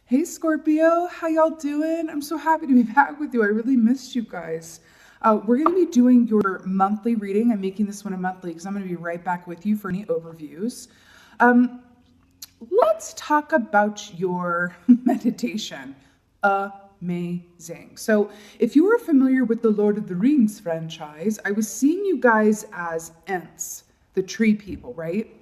Hey Scorpio, how y'all doing? I'm so happy to be back with you. I really missed you guys. We're going to be doing your monthly reading. I'm making this one a monthly because I'm going to be right back with you for any overviews. Let's talk about your meditation. Amazing. So, if you were familiar with the Lord of the Rings franchise, I was seeing you guys as Ents, the tree people, right?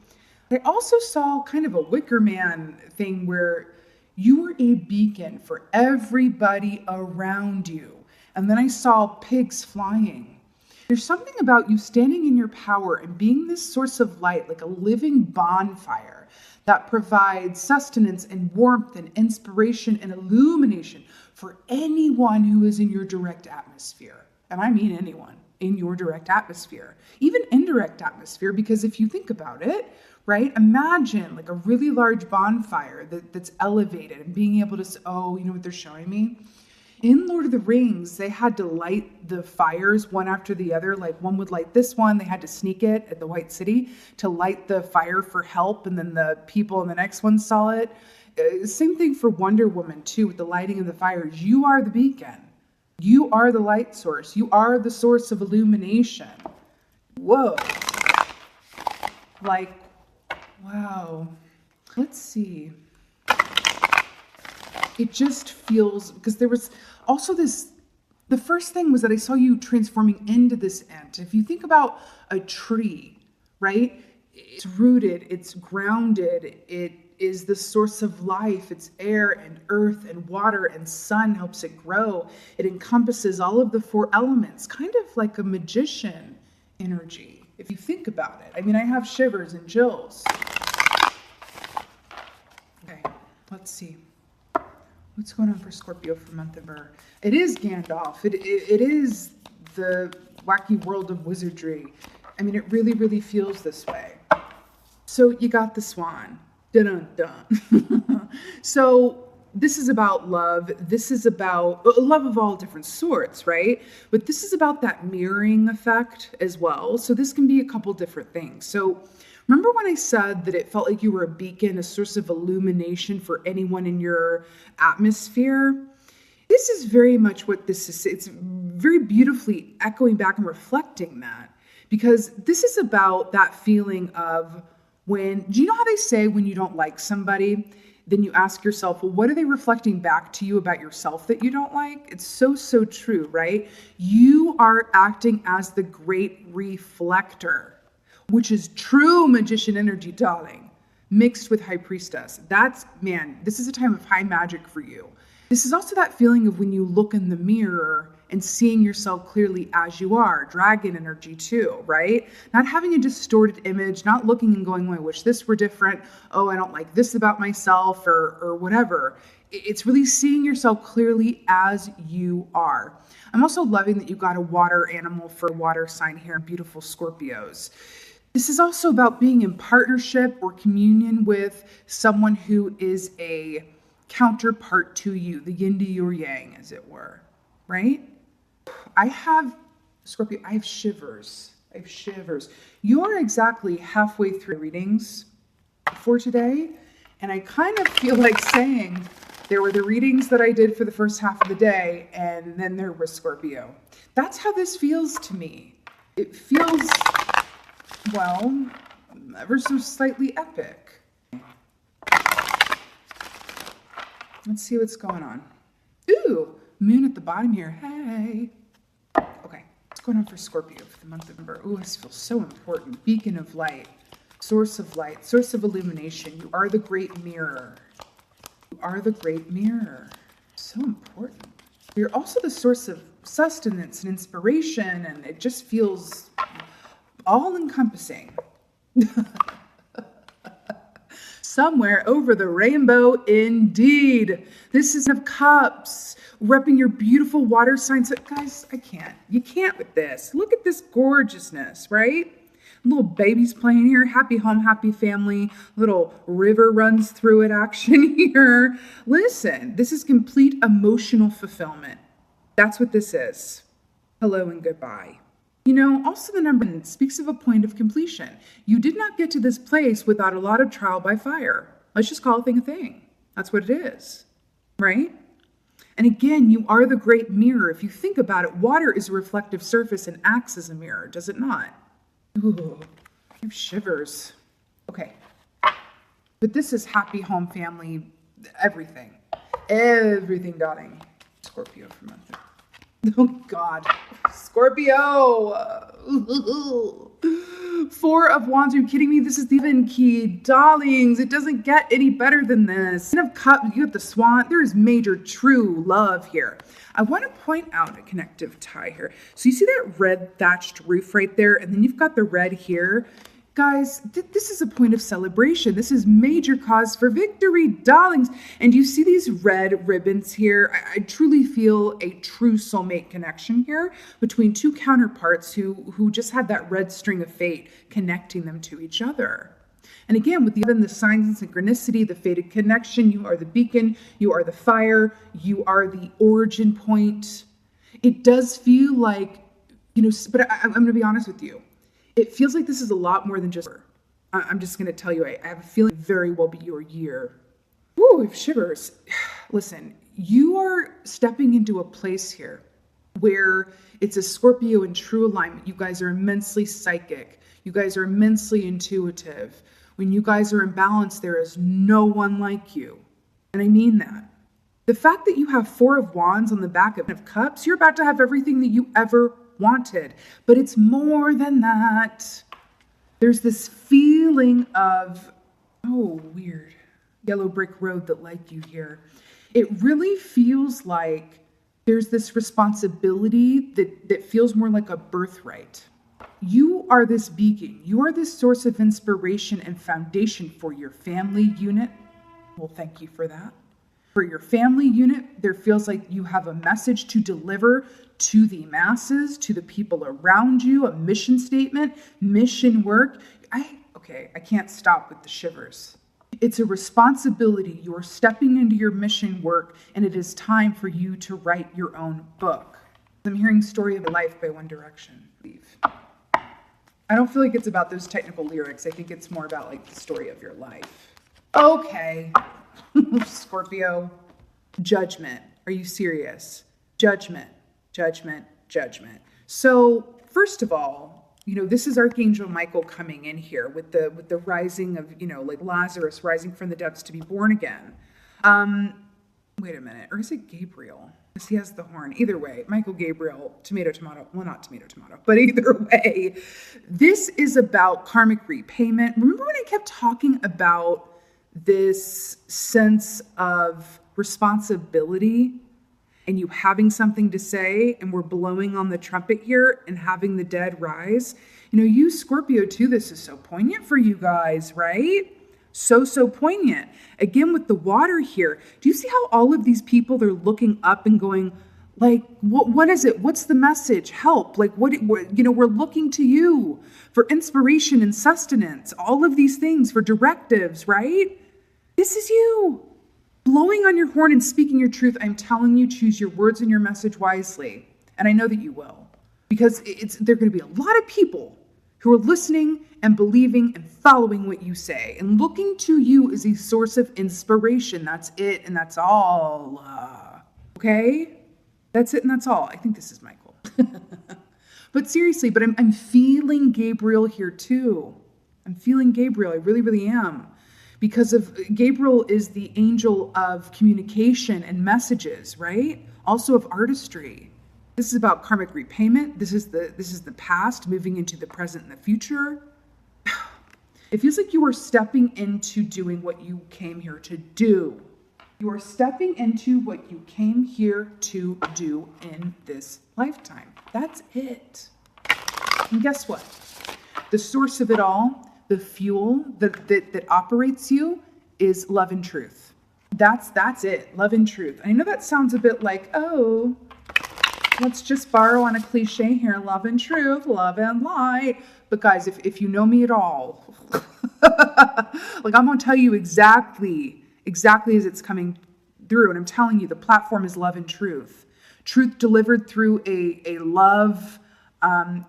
I also saw kind of a Wicker Man thing where you were a beacon for everybody around you. And then I saw pigs flying. There's something about you standing in your power and being this source of light, like a living bonfire that provides sustenance and warmth and inspiration and illumination for anyone who is in your direct atmosphere. And I mean anyone in your direct atmosphere, even indirect atmosphere, because if you think about it, right, imagine like a really large bonfire that's elevated and being able to, oh, you know what they're showing me? In Lord of the Rings, they had to light the fires one after the other. Like one would light this one, they had to sneak it at the White City to light the fire for help, and then the people in the next one saw it. Same thing for Wonder Woman too, with the lighting of the fires. You are the beacon. You are the light source. You are the source of illumination. Whoa. Like, wow. Let's see. It just feels, because there was also this, the first thing was that I saw you transforming into this ant. If you think about a tree, right? It's rooted, it's grounded, it is the source of life. It's air and earth and water and sun helps it grow. It encompasses all of the four elements, kind of like a magician energy, if you think about it. I mean, I have shivers and chills. Okay, let's see. What's going on for Scorpio for month of Ver? It is Gandalf. It is the wacky world of wizardry. I mean, it really, really feels this way. So you got the swan. Dun-dun-dun. So this is about love. This is about love of all different sorts, right? But this is about that mirroring effect as well. So this can be a couple different things. So remember when I said that it felt like you were a beacon, a source of illumination for anyone in your atmosphere? This is very much what this is. It's very beautifully echoing back and reflecting that, because this is about that feeling of when, do you know how they say when you don't like somebody, then you ask yourself, well, what are they reflecting back to you about yourself that you don't like? It's so, so true, right? You are acting as the great reflector, which is true magician energy, darling, mixed with high priestess. That's, man, this is a time of high magic for you. This is also that feeling of when you look in the mirror and seeing yourself clearly as you are, dragon energy too, right? Not having a distorted image, not looking and going, oh, I wish this were different. Oh, I don't like this about myself or whatever. It's really seeing yourself clearly as you are. I'm also loving that you got a water animal for water sign here, beautiful Scorpios. This is also about being in partnership or communion with someone who is a counterpart to you, the yin to your yang, as it were, right? I have, Scorpio, I have shivers. You're exactly halfway through readings for today, and I kind of feel like saying there were the readings that I did for the first half of the day, and then there was Scorpio. That's how this feels to me. It feels, well, ever so slightly epic. Let's see what's going on. Ooh, moon at the bottom here. Hey. Okay, what's going on for Scorpio for the month of November? Ooh, this feels so important. Beacon of light, source of illumination. You are the great mirror. You are the great mirror. So important. You're also the source of sustenance and inspiration, and it just feels all-encompassing. Somewhere over the rainbow, indeed. This is of cups, repping your beautiful water signs. Guys, I can't. You can't with this. Look at this gorgeousness, right? Little babies playing here. Happy home, happy family. Little river runs through it action here. Listen, this is complete emotional fulfillment. That's what this is. Hello and goodbye. You know, also the number speaks of a point of completion. You did not get to this place without a lot of trial by fire. Let's just call a thing a thing. That's what it is. right? And again, you are the great mirror. If you think about it, water is a reflective surface and acts as a mirror, does it not? Ooh, I have shivers. Okay. But this is happy home family, everything. Everything dotting. Scorpio for month. Oh God. Scorpio. Four of Wands. Are you kidding me? This is the even key. Darlings, it doesn't get any better than this. Ten of Cups, you got the Swan. There is major true love here. I want to point out a connective tie here. So you see that red thatched roof right there? And then you've got the red here. Guys, this is a point of celebration. This is major cause for victory, darlings. And you see these red ribbons here? I truly feel a true soulmate connection here between two counterparts who just have that red string of fate connecting them to each other. And again, with the signs and synchronicity, the fated connection, you are the beacon, you are the fire, you are the origin point. It does feel like, but I'm going to be honest with you. It feels like this is a lot more than just, I'm just going to tell you, I have a feeling it very well be your year. Woo, I have shivers. Listen, you are stepping into a place here where it's a Scorpio in true alignment. You guys are immensely psychic. You guys are immensely intuitive. When you guys are in balance, there is no one like you. And I mean that. The fact that you have Four of Wands on the back of Cups, you're about to have everything that you ever wanted. But it's more than that. There's this feeling of, oh, weird, yellow brick road that led you here. It really feels like there's this responsibility that feels more like a birthright. You are this beacon. You are this source of inspiration and foundation for your family unit. Well, thank you for that. For your family unit, there feels like you have a message to deliver to the masses, to the people around you, a mission statement, mission work. I can't stop with the shivers. It's a responsibility. You're stepping into your mission work, and it is time for you to write your own book. I'm hearing Story of Life by One Direction. I don't feel like it's about those technical lyrics. I think it's more about like the story of your life. Okay. Scorpio, judgment. Are you serious? Judgment, judgment, judgment. So first of all, this is Archangel Michael coming in here with the rising of, like Lazarus rising from the depths to be born again. Wait a minute, or is it Gabriel? Because he has the horn. Either way, Michael Gabriel, tomato, tomato. Well, not tomato, tomato, but either way, this is about karmic repayment. Remember when I kept talking about this sense of responsibility and you having something to say, and we're blowing on the trumpet here and having the dead rise? You Scorpio too, this is so poignant for you guys, right? So poignant. Again, with the water here, do you see how all of these people, they're looking up and going, like, what is it? What's the message? Help. Like, we're looking to you for inspiration and sustenance, all of these things for directives, right? This is you blowing on your horn and speaking your truth. I'm telling you, choose your words and your message wisely. And I know that you will, because there are going to be a lot of people who are listening and believing and following what you say and looking to you as a source of inspiration. That's it, and that's all. Okay? That's it, and that's all. I think this is Michael. But seriously, I'm feeling Gabriel here too. I'm feeling Gabriel. I really, really am. Because Gabriel is the angel of communication and messages, right? Also of artistry. This is about karmic repayment. This is the past moving into the present and the future. It feels like you are stepping into doing what you came here to do. You are stepping into what you came here to do in this lifetime. That's it. And guess what? The source of it all, the fuel that operates you, is love and truth. That's it. Love and truth. I know that sounds a bit like, oh, let's just borrow on a cliche here, love and truth, love and light. But guys, if you know me at all, like I'm going to tell you exactly as it's coming through. And I'm telling you, the platform is love and truth. Truth delivered through a love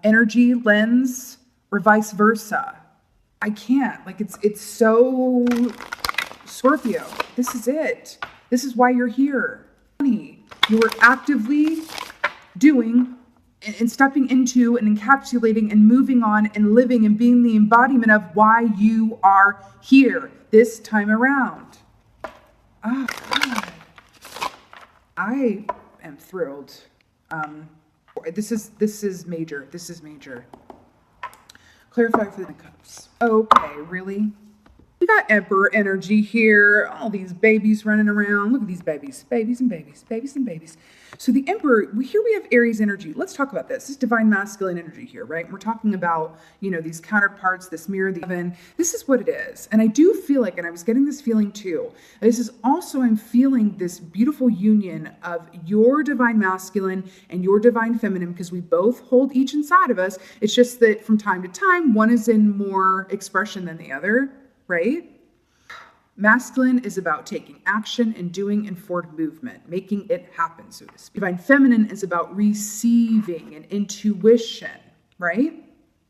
energy lens, or vice versa. I can't. Like it's so Scorpio. This is it. This is why you're here. Honey, you are actively doing and stepping into and encapsulating and moving on and living and being the embodiment of why you are here this time around. Oh, God. I am thrilled. This is major. This is major. Clarify for the cups. Okay, really? We got Emperor energy here. All these babies running around. Look at these babies. Babies and babies. Babies and babies. So the Emperor, here we have Aries energy. Let's talk about this. This is divine masculine energy here, right? We're talking about, these counterparts, this mirror, the heaven. This is what it is. And I do feel like, and I was getting this feeling too, this is also, I'm feeling this beautiful union of your divine masculine and your divine feminine, because we both hold each inside of us. It's just that from time to time, one is in more expression than the other, right? Masculine is about taking action and doing and forward movement, making it happen, so to speak. Divine feminine is about receiving and intuition, right?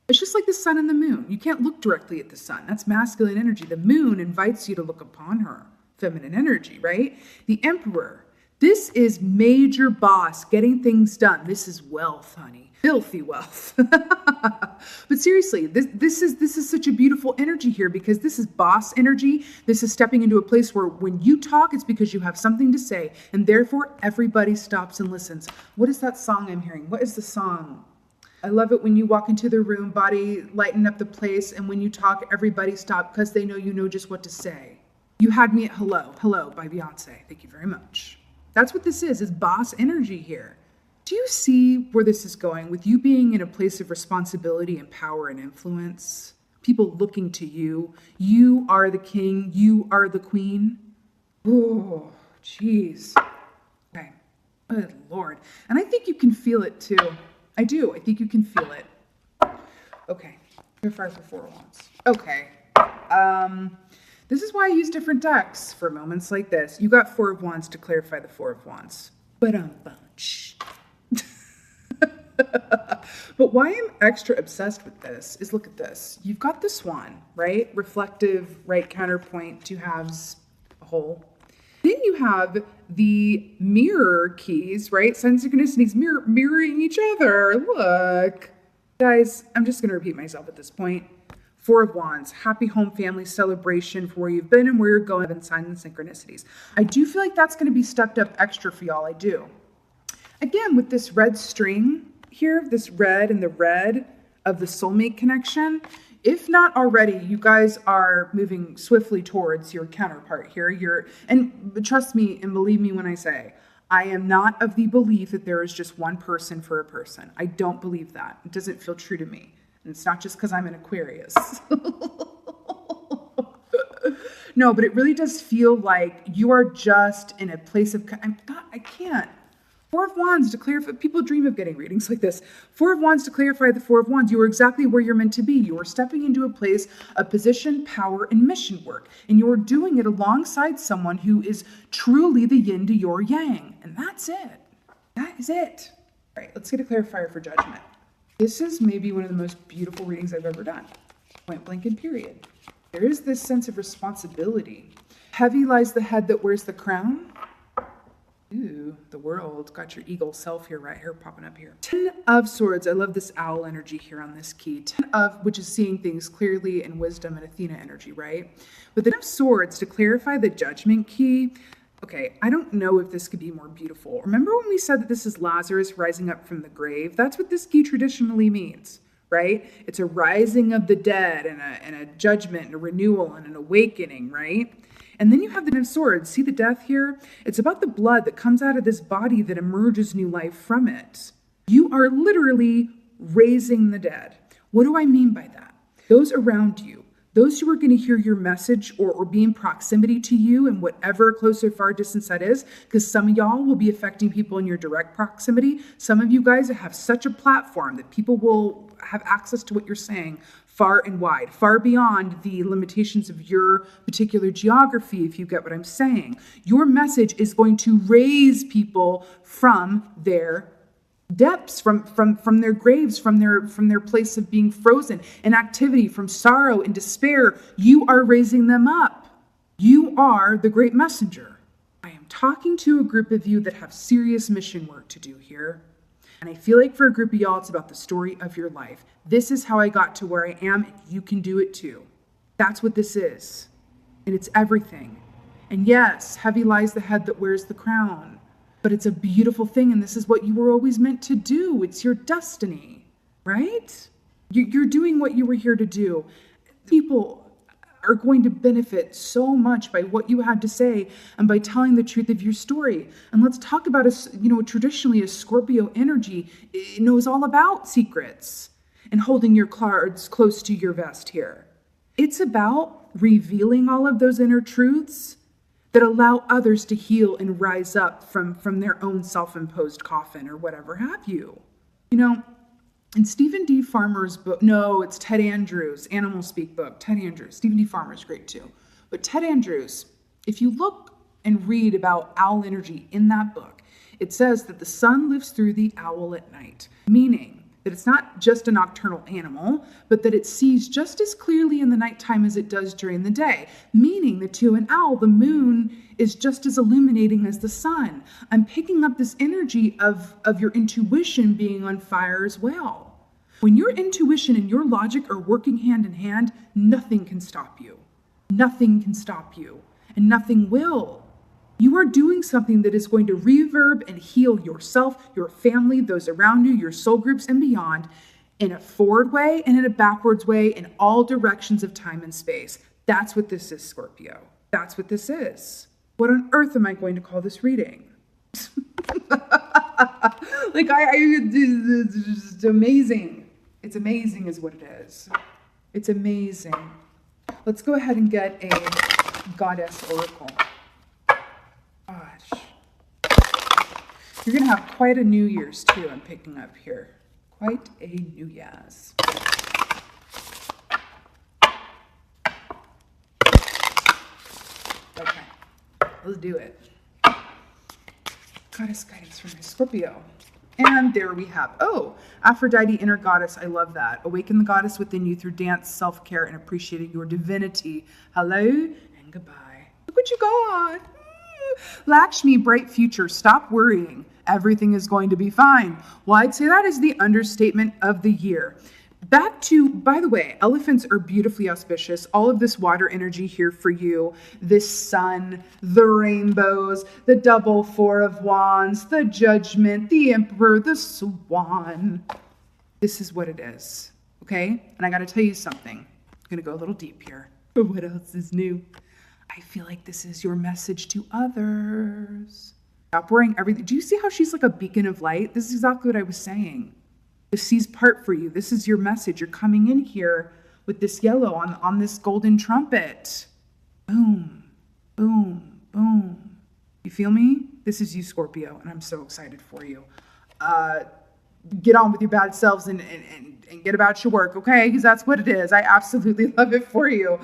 It's just like the sun and the moon. You can't look directly at the sun. That's masculine energy. The moon invites you to look upon her, feminine energy, right? The Emperor, this is major boss, getting things done. This is wealth, honey. Filthy wealth. But seriously, this is such a beautiful energy here, because this is boss energy. This is stepping into a place where when you talk, it's because you have something to say, and therefore everybody stops and listens. What is that song I'm hearing? What is the song? I love it when you walk into the room, body lighten up the place, and when you talk, everybody stop because they know you know just what to say. You had me at Hello by Beyonce. Thank you very much. That's what this is boss energy here. Do you see where this is going with you being in a place of responsibility and power and influence? People looking to you. You are the king. You are the queen. Oh, jeez. Okay. Good Lord. And I think you can feel it too. I do. I think you can feel it. Okay. You're fire for 4 of Wands. Okay. This is why I use different decks for moments like this. You got 4 of Wands to clarify the 4 of Wands. But bunch. But why I'm extra obsessed with this is, look at this. You've got the Swan, right? Reflective, right counterpoint, 2 halves, a whole. Then you have the mirror keys, right? Sun synchronicities mirroring each other. Look. Guys, I'm just going to repeat myself at this point. 4 of Wands, happy home family celebration for where you've been and where you're going, and signs and synchronicities. I do feel like that's going to be stepped up extra for y'all. I do. Again, with this red string here, this red and the red of the soulmate connection, if not already, you guys are moving swiftly towards your counterpart here. And trust me and believe me when I say, I am not of the belief that there is just one person for a person. I don't believe that. It doesn't feel true to me. And it's not just because I'm an Aquarius. No, but it really does feel like you are just in a place of, I can't. 4 of Wands to clarify, people dream of getting readings like this. 4 of Wands to clarify the 4 of Wands. You are exactly where you're meant to be. You are stepping into a place of position, power, and mission work. And you're doing it alongside someone who is truly the yin to your yang. And that's it. That is it. All right, let's get a clarifier for judgment. This is maybe one of the most beautiful readings I've ever done. Point blank and period. There is this sense of responsibility. Heavy lies the head that wears the crown. Ooh, the world. Got your eagle self here, right here, popping up here. 10 of Swords. I love this owl energy here on this key. 10 of, which is seeing things clearly, and wisdom and Athena energy, right? But the 10 of Swords to clarify the judgment key. Okay, I don't know if this could be more beautiful. Remember when we said that this is Lazarus rising up from the grave? That's what this key traditionally means, right? It's a rising of the dead and a judgment and a renewal and an awakening, right? And then you have the 10 of Swords. See the death here? It's about the blood that comes out of this body that emerges new life from it. You are literally raising the dead. What do I mean by that? Those around you, those who are going to hear your message or be in proximity to you in whatever close or far distance that is, because some of y'all will be affecting people in your direct proximity. Some of you guys have such a platform that people will have access to what you're saying far and wide, far beyond the limitations of your particular geography, if you get what I'm saying. Your message is going to raise people from their depths, from their graves, from their place of being frozen, inactivity, from sorrow and despair. You are raising them up. You are the great messenger. I am talking to a group of you that have serious mission work to do here. And I feel like for a group of y'all, it's about the story of your life. This is how I got to where I am. You can do it too. That's what this is. And it's everything. And yes, heavy lies the head that wears the crown. But it's a beautiful thing, and this is what you were always meant to do. It's your destiny, right? You're doing what you were here to do. People are going to benefit so much by what you had to say and by telling the truth of your story. And let's talk about, traditionally a Scorpio energy, it knows all about secrets and holding your cards close to your vest here. It's about revealing all of those inner truths that allow others to heal and rise up from their own self-imposed coffin or whatever have you. In Stephen D. Farmer's book, no, it's Ted Andrews' Animal Speak book, Ted Andrews. Stephen D. Farmer's great too. But Ted Andrews, if you look and read about owl energy in that book, it says that the sun lives through the owl at night, meaning that it's not just a nocturnal animal, but that it sees just as clearly in the nighttime as it does during the day, meaning that to an owl, the moon is just as illuminating as the sun. I'm picking up this energy of your intuition being on fire as well. When your intuition and your logic are working hand in hand, nothing can stop you. Nothing can stop you, and nothing will. You are doing something that is going to reverb and heal yourself, your family, those around you, your soul groups, and beyond in a forward way and in a backwards way in all directions of time and space. That's what this is, Scorpio. That's what this is. What on earth am I going to call this reading? It's just amazing. It's amazing is what it is. It's amazing. Let's go ahead and get a goddess oracle. Gosh. You're going to have quite a New Year's, too, I'm picking up here. Quite a New Year's. Okay. Let's do it. Goddess guidance for my Scorpio. And there we have, Aphrodite, inner goddess. I love that. Awaken the goddess within you through dance, self-care, and appreciating your divinity. Hello and goodbye. Look what you got. Lakshmi, bright future. Stop worrying. Everything is going to be fine. Well, I'd say that is the understatement of the year. Back to, by the way, elephants are beautifully auspicious. All of this water energy here for you, this sun, the rainbows, the double four of wands, the judgment, the emperor, the swan. This is what it is, okay? And I got to tell you something. I'm going to go a little deep here. What else is new? I feel like this is your message to others. Stop worrying everything. Do you see how she's like a beacon of light? This is exactly what I was saying. The sea's part for you. This is your message. You're coming in here with this yellow on this golden trumpet. Boom, boom, boom. You feel me? This is you, Scorpio, and I'm so excited for you. Get on with your bad selves and get about your work, okay? Because that's what it is. I absolutely love it for you.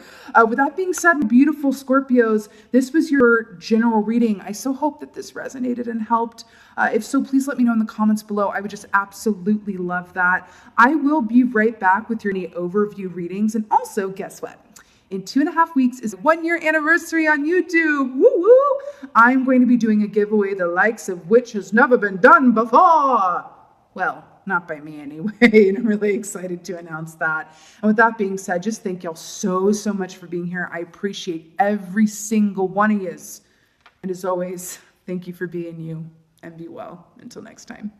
With that being said, beautiful Scorpios, this was your general reading. I so hope that this resonated and helped. If so, please let me know in the comments below. I would just absolutely love that. I will be right back with your overview readings. And also, guess what? In 2.5 weeks is a 1-year anniversary on YouTube. Woo woo! I'm going to be doing a giveaway the likes of which has never been done before. Well, not by me anyway, and I'm really excited to announce that. And with that being said, just thank y'all so much for being here. I appreciate every single one of yous. And as always, thank you for being you, and be well. Until next time.